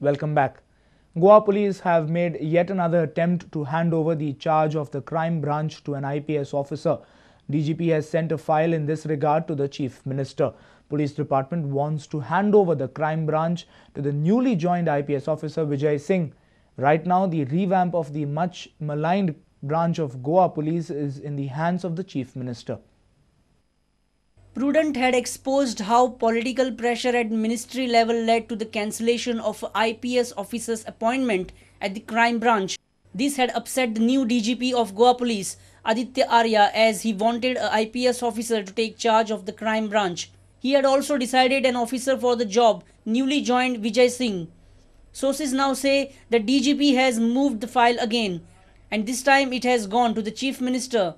Welcome back. Goa police have made yet another attempt to hand over the charge of the crime branch to an IPS officer. DGP has sent a file in this regard to the Chief Minister. Police Department wants to hand over the crime branch to the newly joined IPS officer Vijay Singh. Right now, the revamp of the much maligned branch of Goa police is in the hands of the Chief Minister. Prudent had exposed how political pressure at ministry level led to the cancellation of IPS officer's appointment at the crime branch. This had upset the new DGP of Goa Police, Aditya Arya, as he wanted a IPS officer to take charge of the crime branch. He had also decided an officer for the job, newly joined Vijay Singh. Sources now say that DGP has moved the file again, and this time it has gone to the Chief Minister.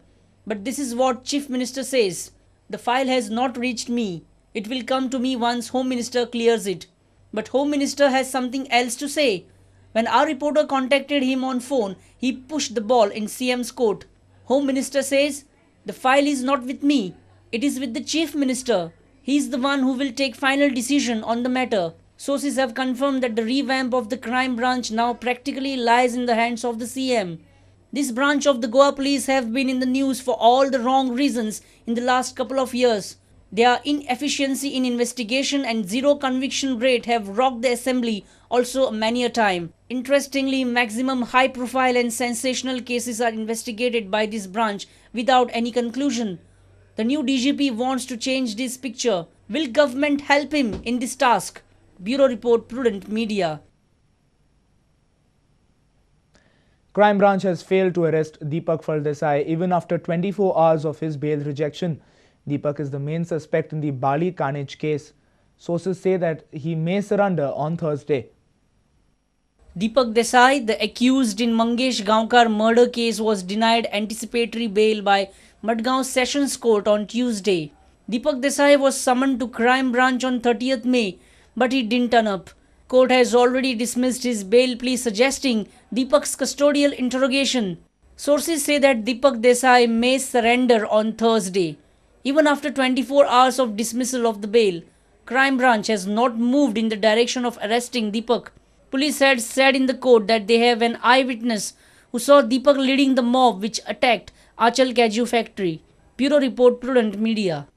But this is what Chief Minister says. The file has not reached me. It will come to me once Home Minister clears it. But Home Minister has something else to say. When our reporter contacted him on phone, he pushed the ball in CM's court. Home Minister says, the file is not with me. It is with the Chief Minister. He is the one who will take final decision on the matter. Sources have confirmed that the revamp of the crime branch now practically lies in the hands of the CM. This branch of the Goa police have been in the news for all the wrong reasons in the last couple of years. Their inefficiency in investigation and zero conviction rate have rocked the assembly also many a time. Interestingly, maximum high profile and sensational cases are investigated by this branch without any conclusion. The new DGP wants to change this picture. Will government help him in this task? Bureau Report, Prudent Media. Crime branch has failed to arrest Deepak Faldesai even after 24 hours of his bail rejection. Deepak is the main suspect in the Bali carnage case. Sources say that he may surrender on Thursday. Deepak Desai, the accused in Mangesh Gaonkar murder case, was denied anticipatory bail by Madgaon Sessions Court on Tuesday. Deepak Desai was summoned to crime branch on 30th May, but he didn't turn up. Court has already dismissed his bail plea, suggesting Deepak's custodial interrogation. Sources say that Deepak Desai may surrender on Thursday. Even after 24 hours of dismissal of the bail, crime branch has not moved in the direction of arresting Deepak. Police had said in the court that they have an eyewitness who saw Deepak leading the mob which attacked Achal Kaju factory. Bureau Report, Prudent Media.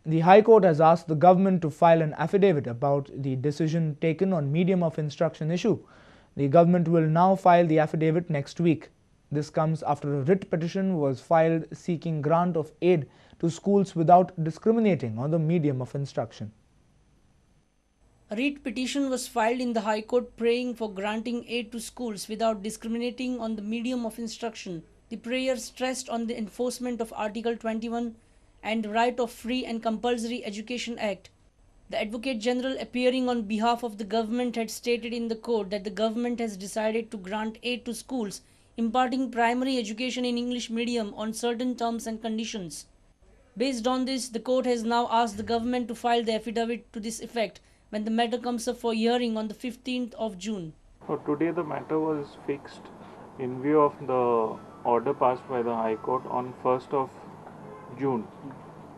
The High Court has asked the government to file an affidavit about the decision taken on medium of instruction issue. The government will now file the affidavit next week. This comes after a writ petition was filed seeking grant of aid to schools without discriminating on the medium of instruction. A writ petition was filed in the High Court praying for granting aid to schools without discriminating on the medium of instruction. The prayer stressed on the enforcement of Article 21 and Right of Free and Compulsory Education Act. The Advocate General, appearing on behalf of the government, had stated in the court that the government has decided to grant aid to schools imparting primary education in English medium on certain terms and conditions. Based on this, the court has now asked the government to file the affidavit to this effect when the matter comes up for hearing on the 15th of June. So today the matter was fixed in view of the order passed by the High Court on 1st of June,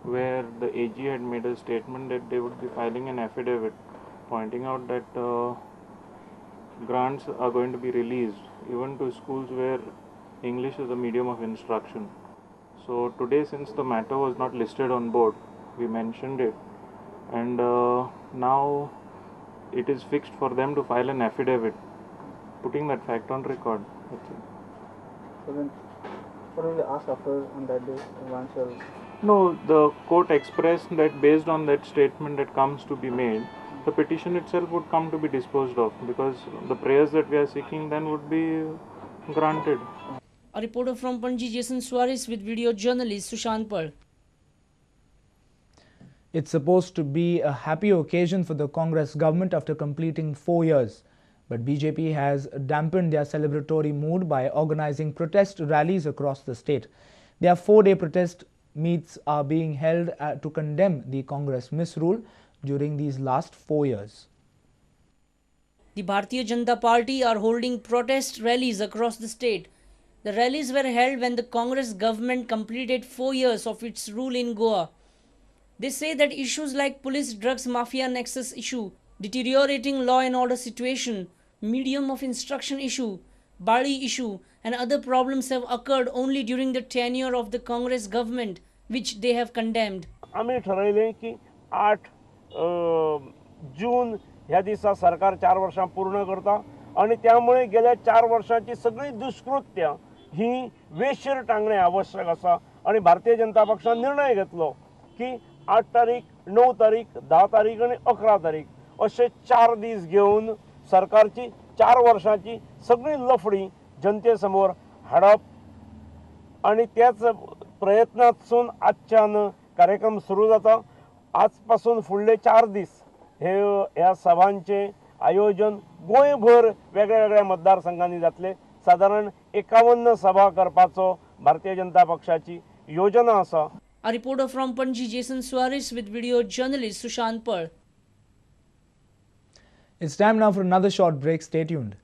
where the AG had made a statement that they would be filing an affidavit pointing out that grants are going to be released even to schools where English is the medium of instruction. So today, since the matter was not listed on board, we mentioned it, and now it is fixed for them to file an affidavit putting that fact on record. That's it. So then, what will they ask after on that day once you're... No, the court expressed that based on that statement that comes to be made, the petition itself would come to be disposed of, because the prayers that we are seeking then would be granted. A reporter from Panji, Jason Suarez, with video journalist Sushant Pal. It's supposed to be a happy occasion for the Congress government after completing 4 years. But BJP has dampened their celebratory mood by organizing protest rallies across the state. Their 4-day protest meets are being held to condemn the Congress misrule during these last 4 years. The Bharatiya Janata Party are holding protest rallies across the state. The rallies were held when the Congress government completed 4 years of its rule in Goa. They say that issues like police drugs mafia nexus issue deteriorating law and order situation, medium of instruction issue, Bali issue and other problems have occurred only during the tenure of the Congress government, which they have condemned. आम्ही ठरवले की 8 जून ह्या दिवसा सरकार 4 वर्षां पूर्ण करता आणि त्यामुळे गेल्या 4 वर्षांची सगळी दुष्कृत्य ही वेशीर टांगणे आवश्यक असा आणि भारतीय जनता पक्षान निर्णय घेतलो की 8 तारीख 9 तारीख 10 तारीख आणि 11 तारीख असे 4 दीस घेऊन सरकारची 4 वर्षांची सगळी लफडी जनते समोर हाडप आणि त्याच प्रयत्नातसून आजच्यान कार्यक्रम सुरू जाता. आजपासून फुडले 4 दीस ह्या सभांचे आयोजन गोंयभर वेगळ्या वेगळ्या मतदारसंघांनी जातले. साधारण 51 सभा करपाचो भारतीय जनता पक्षाची योजना आसा. A reporter from Panji, Jason Suarez, with video journalist Sushant Pal. It's time now for another short break. Stay tuned.